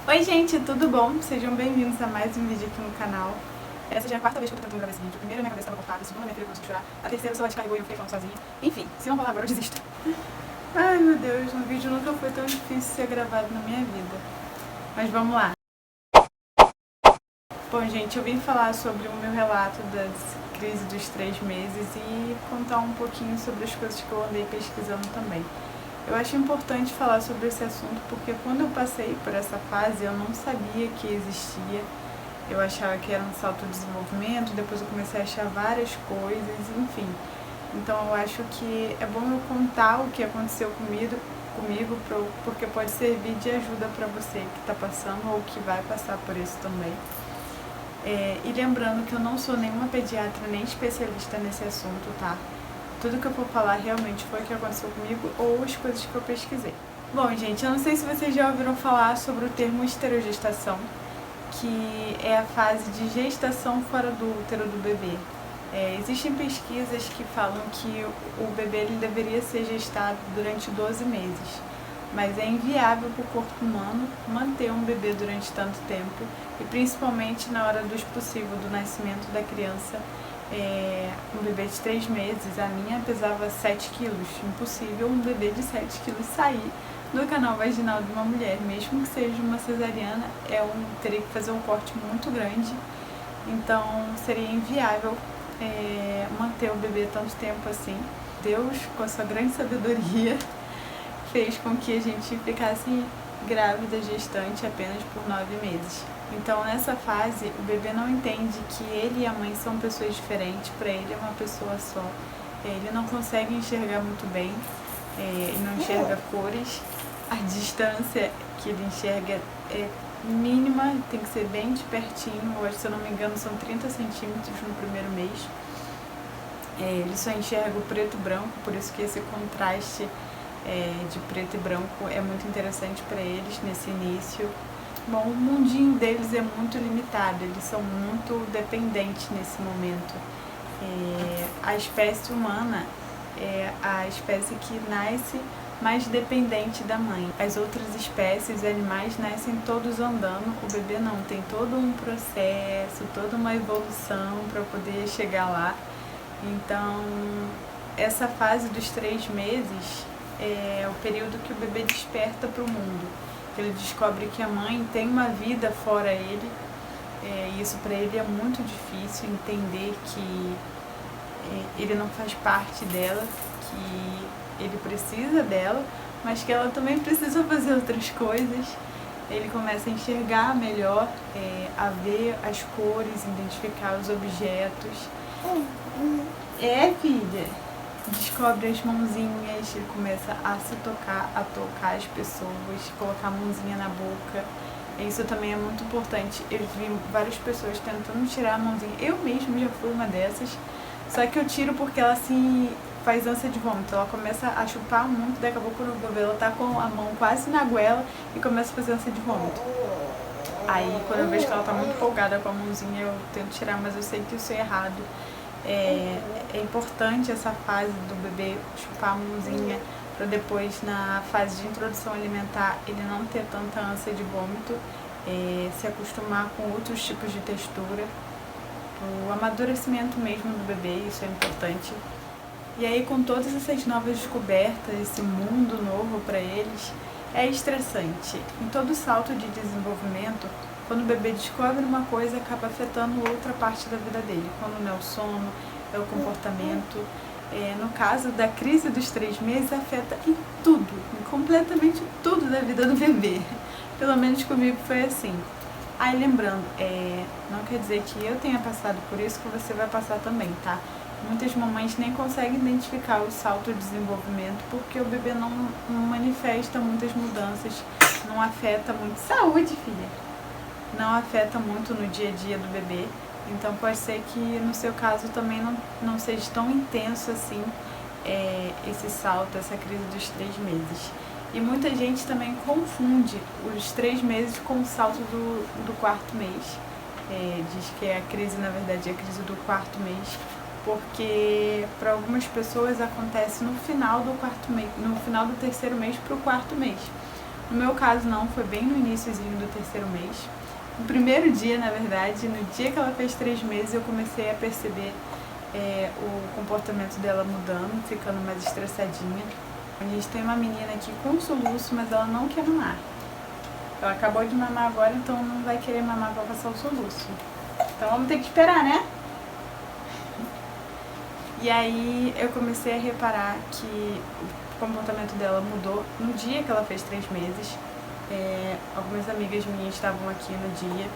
Oi gente, tudo bom? Sejam bem-vindos a mais um vídeo aqui no canal. Essa já é a quarta vez que eu tô tentando gravar esse vídeo. A primeira minha cabeça estava cortada, a segunda minha filha começou a chorar, a terceira o celular descarregou e eu fiquei falando sozinha. Enfim, se não rolar agora eu desisto. Ai meu Deus, um vídeo nunca foi tão difícil ser gravado na minha vida. Mas vamos lá. Bom gente, eu vim falar sobre o meu relato das crises dos 3 meses e contar um pouquinho sobre as coisas que eu andei pesquisando também. Eu acho importante falar sobre esse assunto porque quando eu passei por essa fase eu não sabia que existia. Eu achava que era um salto de desenvolvimento, depois eu comecei a achar várias coisas, enfim. Então eu acho que é bom eu contar o que aconteceu comigo porque pode servir de ajuda para você que está passando ou que vai passar por isso também. E lembrando que eu não sou nenhuma pediatra nem especialista nesse assunto, tá? Tudo que eu vou falar realmente foi o que aconteceu comigo ou as coisas que eu pesquisei. Bom, gente, eu não sei se vocês já ouviram falar sobre o termo esterogestação, que é a fase de gestação fora do útero do bebê. Existem pesquisas que falam que o bebê ele deveria ser gestado durante 12 meses, mas é inviável para o corpo humano manter um bebê durante tanto tempo, e principalmente na hora do possível do nascimento da criança. Um bebê de 3 meses, a minha pesava 7 quilos, impossível um bebê de 7 quilos sair do canal vaginal de uma mulher, mesmo que seja uma cesariana, teria que fazer um corte muito grande, então seria inviável manter o bebê tanto tempo assim. Deus, com a sua grande sabedoria, fez com que a gente ficasse grávida, gestante, apenas por 9 meses. Então, nessa fase, o bebê não entende que ele e a mãe são pessoas diferentes, para ele é uma pessoa só. Ele não consegue enxergar muito bem, ele não enxerga cores, a distância que ele enxerga é mínima, tem que ser bem de pertinho, hoje, se eu não me engano, são 30 centímetros no primeiro mês. Ele só enxerga o preto e branco, por isso que esse contraste de preto e branco é muito interessante para eles nesse início. Bom, o mundinho deles é muito limitado, eles são muito dependentes nesse momento. A espécie humana é a espécie que nasce mais dependente da mãe. As outras espécies, animais, nascem todos andando, o bebê não, tem todo um processo, toda uma evolução para poder chegar lá. Então, essa fase dos 3 meses é o período que o bebê desperta para o mundo. Ele descobre que a mãe tem uma vida fora ele, isso para ele é muito difícil, entender que ele não faz parte dela, que ele precisa dela, mas que ela também precisa fazer outras coisas. Ele começa a enxergar melhor, a ver as cores, identificar os objetos. Filha, descobre as mãozinhas, ele começa a se tocar, a tocar as pessoas, colocar a mãozinha na boca. Isso também é muito importante. Eu vi várias pessoas tentando tirar a mãozinha. Eu mesma já fui uma dessas, só que eu tiro porque ela assim faz ânsia de vômito. Ela começa a chupar muito, daqui a pouco quando eu vou ver, ela tá com a mão quase na goela e começa a fazer ânsia de vômito. Aí quando eu vejo que ela tá muito empolgada com a mãozinha, eu tento tirar, mas eu sei que isso é errado. É importante essa fase do bebê chupar a mãozinha para depois, na fase de introdução alimentar, ele não ter tanta ânsia de vômito, se acostumar com outros tipos de textura, o amadurecimento mesmo do bebê, isso é importante. E aí, com todas essas novas descobertas, esse mundo novo para eles, é estressante. Em todo salto de desenvolvimento, quando o bebê descobre uma coisa, acaba afetando outra parte da vida dele. Quando não é o sono, é o comportamento. No caso da crise dos 3 meses, afeta em tudo, em completamente tudo da vida do bebê. Pelo menos comigo foi assim. Aí lembrando, não quer dizer que eu tenha passado por isso que você vai passar também, tá? Muitas mamães nem conseguem identificar o salto de desenvolvimento porque o bebê não manifesta muitas mudanças, não afeta muito. Saúde, filha! Não afeta muito no dia a dia do bebê, então pode ser que no seu caso também não seja tão intenso assim esse salto, essa crise dos 3 meses. E muita gente também confunde os 3 meses com o salto do 4º mês. Diz que a crise, na verdade, é a crise do 4º mês, porque para algumas pessoas acontece no final do 4º mês, no final do 3º mês para o 4º mês. No meu caso não, foi bem no iniciozinho do 3º mês. No primeiro dia, na verdade, no dia que ela fez 3 meses, eu comecei a perceber o comportamento dela mudando, ficando mais estressadinha. A gente tem uma menina aqui com soluço, mas ela não quer mamar. Ela acabou de mamar agora, então não vai querer mamar para passar o soluço. Então vamos ter que esperar, né? E aí eu comecei a reparar que o comportamento dela mudou no dia que ela fez 3 meses. Algumas amigas minhas estavam aqui no dia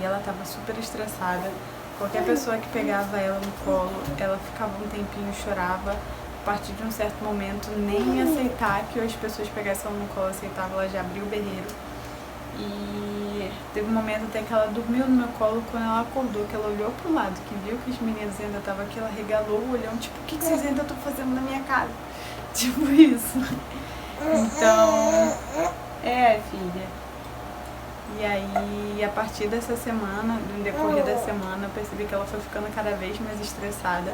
e ela estava super estressada. Qualquer pessoa que pegava ela no colo, ela ficava um tempinho e chorava. A partir de um certo momento, nem aceitar que as pessoas pegassem ela no colo aceitava, ela já abriu o berreiro. E teve um momento até que ela dormiu no meu colo. Quando ela acordou, que ela olhou pro lado, que viu que os meninos ainda estavam aqui, ela regalou o olhão, tipo, o que vocês ainda estão fazendo na minha casa? Tipo isso. Então, filha. E aí, a partir dessa semana, no decorrer da semana, eu percebi que ela foi ficando cada vez mais estressada.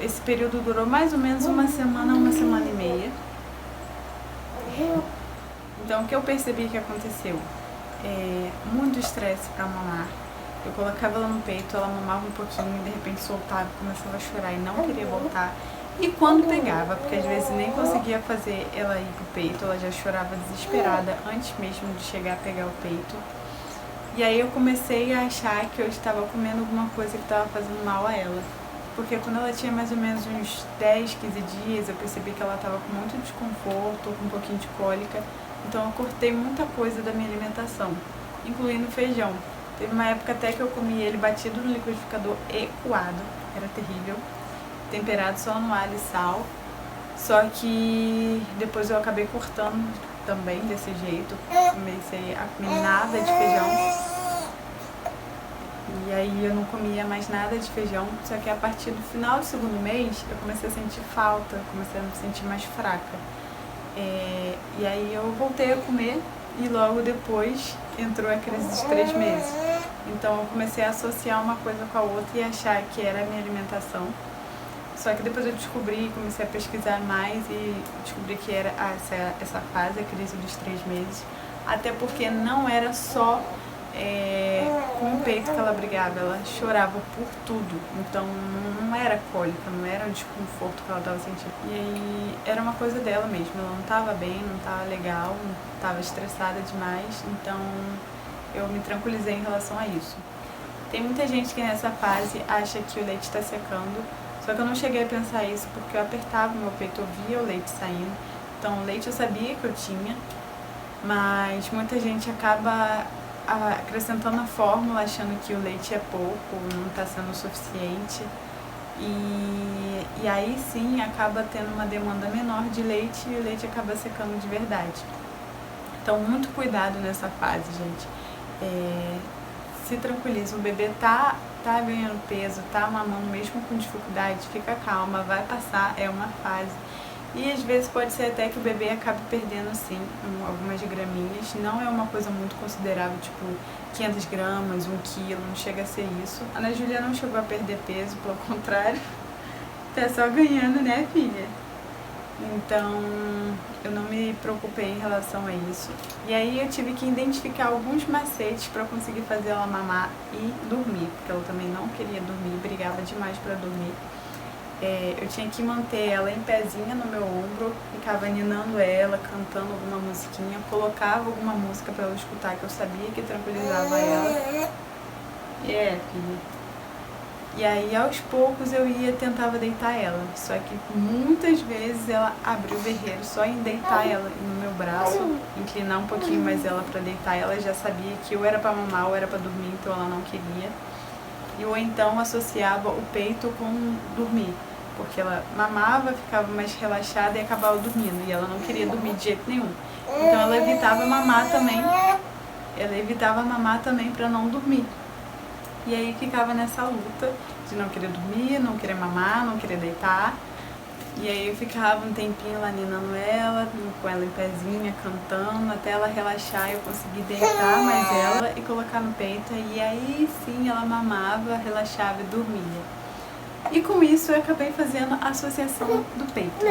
Esse período durou mais ou menos uma semana e meia. Então, o que eu percebi que aconteceu? Muito estresse para mamar. Eu colocava ela no peito, ela mamava um pouquinho, de repente soltava, começava a chorar e não queria voltar. E quando pegava, porque às vezes nem conseguia fazer ela ir pro peito, ela já chorava desesperada antes mesmo de chegar a pegar o peito. E aí eu comecei a achar que eu estava comendo alguma coisa que estava fazendo mal a ela. Porque quando ela tinha mais ou menos uns 10, 15 dias, eu percebi que ela estava com muito desconforto, com um pouquinho de cólica. Então eu cortei muita coisa da minha alimentação, incluindo feijão. Teve uma época até que eu comi ele batido no liquidificador e coado, era terrível. Temperado só no alho e sal. Só que depois eu acabei cortando também desse jeito. Comecei a comer nada de feijão. E aí eu não comia mais nada de feijão. Só que a partir do final do 2º mês eu comecei a sentir falta, comecei a me sentir mais fraca. E aí eu voltei a comer e logo depois entrou a crise dos 3 meses. Então eu comecei a associar uma coisa com a outra e achar que era a minha alimentação. Só que depois eu descobri, comecei a pesquisar mais e descobri que era essa fase, a crise dos 3 meses. Até porque não era só com o peito que ela brigava, ela chorava por tudo. Então não era cólica, não era um desconforto que ela estava sentindo. E aí era uma coisa dela mesmo, ela não estava bem, não estava legal, estava estressada demais. Então eu me tranquilizei em relação a isso. Tem muita gente que nessa fase acha que o leite está secando. Só que eu não cheguei a pensar isso porque eu apertava o meu peito, eu via o leite saindo. Então o leite eu sabia que eu tinha, mas muita gente acaba acrescentando a fórmula achando que o leite é pouco, não está sendo o suficiente. E aí sim acaba tendo uma demanda menor de leite e o leite acaba secando de verdade. Então muito cuidado nessa fase, gente. Se tranquiliza, o bebê tá ganhando peso, tá mamando mesmo com dificuldade, fica calma, vai passar, é uma fase. E às vezes pode ser até que o bebê acabe perdendo sim algumas graminhas, não é uma coisa muito considerável, tipo 500 gramas, 1 quilo, não chega a ser isso. A Ana Júlia não chegou a perder peso, pelo contrário, tá só ganhando, né, filha? Então eu não me preocupei em relação a isso. E aí eu tive que identificar alguns macetes para conseguir fazer ela mamar e dormir, porque ela também não queria dormir, brigava demais para dormir. Eu tinha que manter ela em pezinha no meu ombro, ficava ninando ela, cantando alguma musiquinha, colocava alguma música para ela escutar que eu sabia que tranquilizava ela. Filha. E aí aos poucos eu tentava deitar ela, só que muitas vezes ela abriu o berreiro só em deitar ela no meu braço, inclinar um pouquinho mais ela para deitar ela, já sabia que ou era para mamar ou era para dormir, então ela não queria. Ou então associava o peito com dormir, porque ela mamava, ficava mais relaxada e acabava dormindo, e ela não queria dormir de jeito nenhum. Então ela evitava mamar também para não dormir. E aí ficava nessa luta de não querer dormir, não querer mamar, não querer deitar. E aí eu ficava um tempinho lá ninando ela, com ela em pezinha, cantando, até ela relaxar e eu conseguir deitar mais ela e colocar no peito. E aí sim ela mamava, relaxava e dormia. E com isso eu acabei fazendo a associação do peito.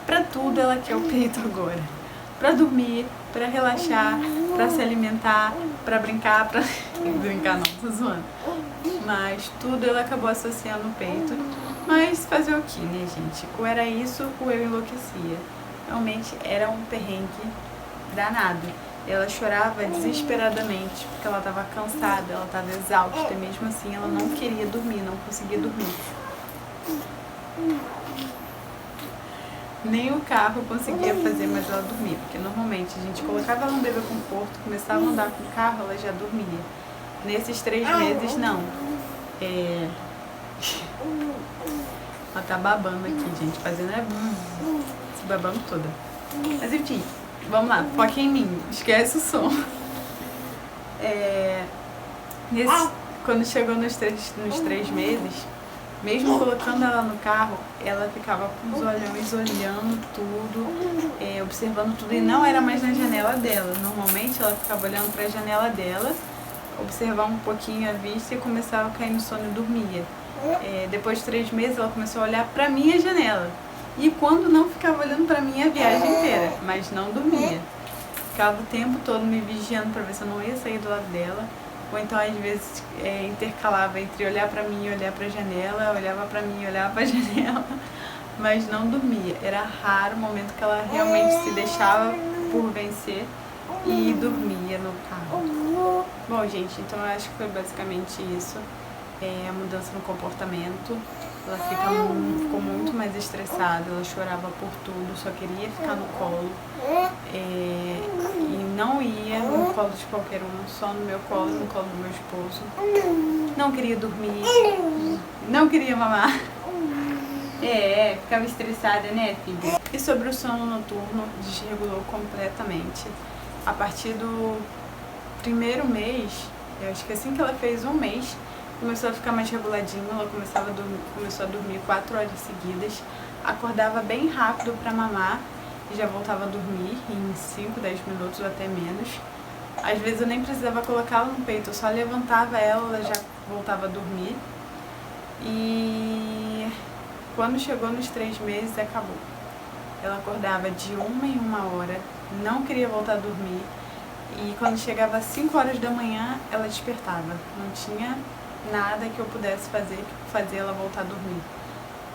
Pra tudo ela quer o peito agora. pra dormir, pra relaxar, pra se alimentar, pra brincar, pra... brincar não, tô zoando. Mas tudo ela acabou associando o peito. Mas fazer o que, né, gente? Ou era isso ou eu enlouquecia. Realmente era um perrengue danado. Ela chorava desesperadamente porque ela estava cansada, ela estava exausta e mesmo assim ela não queria dormir, não conseguia dormir. Nem o carro conseguia fazer mais ela dormir, porque normalmente a gente colocava ela no bebê conforto, começava a andar com o carro, ela já dormia. Nesses 3 meses, não. Ela tá babando aqui, gente, fazendo se babando toda. Mas enfim, vamos lá, foca em mim, esquece o som. Quando chegou nos 3 meses, mesmo colocando ela no carro, ela ficava com os olhões olhando tudo, observando tudo, e não era mais na janela dela. Normalmente ela ficava olhando para a janela dela, observar um pouquinho a vista e começava a cair no sono e dormia. Depois de 3 meses ela começou a olhar para minha janela, e quando não ficava olhando para mim a viagem inteira, mas não dormia. Ficava o tempo todo me vigiando para ver se eu não ia sair do lado dela, ou então às vezes intercalava entre olhar pra mim e olhar pra janela, olhava pra mim e olhava pra janela, mas não dormia. Era raro o momento que ela realmente se deixava por vencer e dormia no carro. Bom, gente, então eu acho que foi basicamente isso. A mudança no comportamento. Ela ficou muito mais estressada, ela chorava por tudo, só queria ficar no colo. E não ia no colo de qualquer um, só no meu colo, no colo do meu esposo. Não queria dormir, não queria mamar. Ficava estressada, né, filha? E sobre o sono noturno, desregulou completamente. A partir do 1º mês, eu acho que assim que ela fez 1 mês, começou a ficar mais reguladinho, ela começou a dormir 4 horas seguidas, acordava bem rápido para mamar e já voltava a dormir em 5, 10 minutos ou até menos. Às vezes eu nem precisava colocá-la no peito, eu só levantava ela já voltava a dormir. E quando chegou nos 3 meses, acabou. Ela acordava de 1 em 1 hora, não queria voltar a dormir, e quando chegava às 5 horas da manhã, ela despertava. Não tinha nada que eu pudesse fazer que fazia ela voltar a dormir.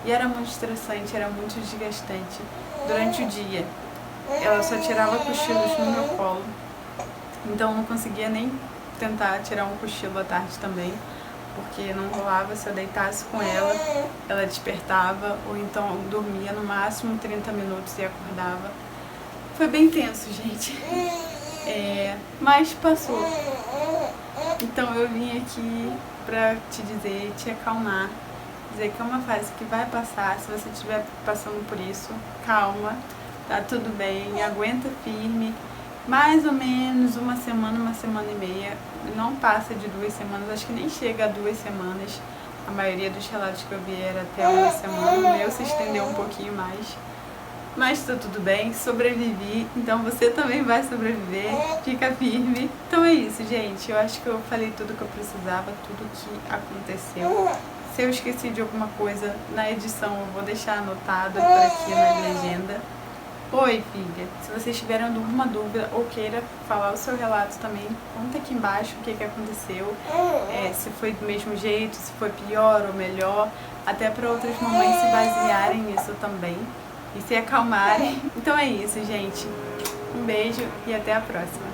E era muito estressante, era muito desgastante. Durante o dia, ela só tirava cochilos no meu colo, então eu não conseguia nem tentar tirar um cochilo à tarde também, porque não rolava. Se eu deitasse com ela, ela despertava, ou então dormia no máximo 30 minutos e acordava. Foi bem tenso, gente. Mas passou. Então eu vim aqui pra te dizer, te acalmar, dizer que é uma fase que vai passar. Se você estiver passando por isso, calma, tá tudo bem, aguenta firme. Mais ou menos 1 semana, 1 semana e meia, não passa de 2 semanas, acho que nem chega a 2 semanas. A maioria dos relatos que eu vi era até 1 semana, o meu se estendeu um pouquinho mais. Mas tá tudo bem, sobrevivi, então você também vai sobreviver, fica firme. Então é isso, gente, eu acho que eu falei tudo que eu precisava, tudo que aconteceu. Se eu esqueci de alguma coisa na edição, eu vou deixar anotado por aqui na legenda. Oi, filha, se vocês tiverem alguma dúvida ou queira falar o seu relato também, conta aqui embaixo o que aconteceu, se foi do mesmo jeito, se foi pior ou melhor, até para outras mamães se basearem nisso também e se acalmarem. Então é isso, gente. Um beijo e até a próxima.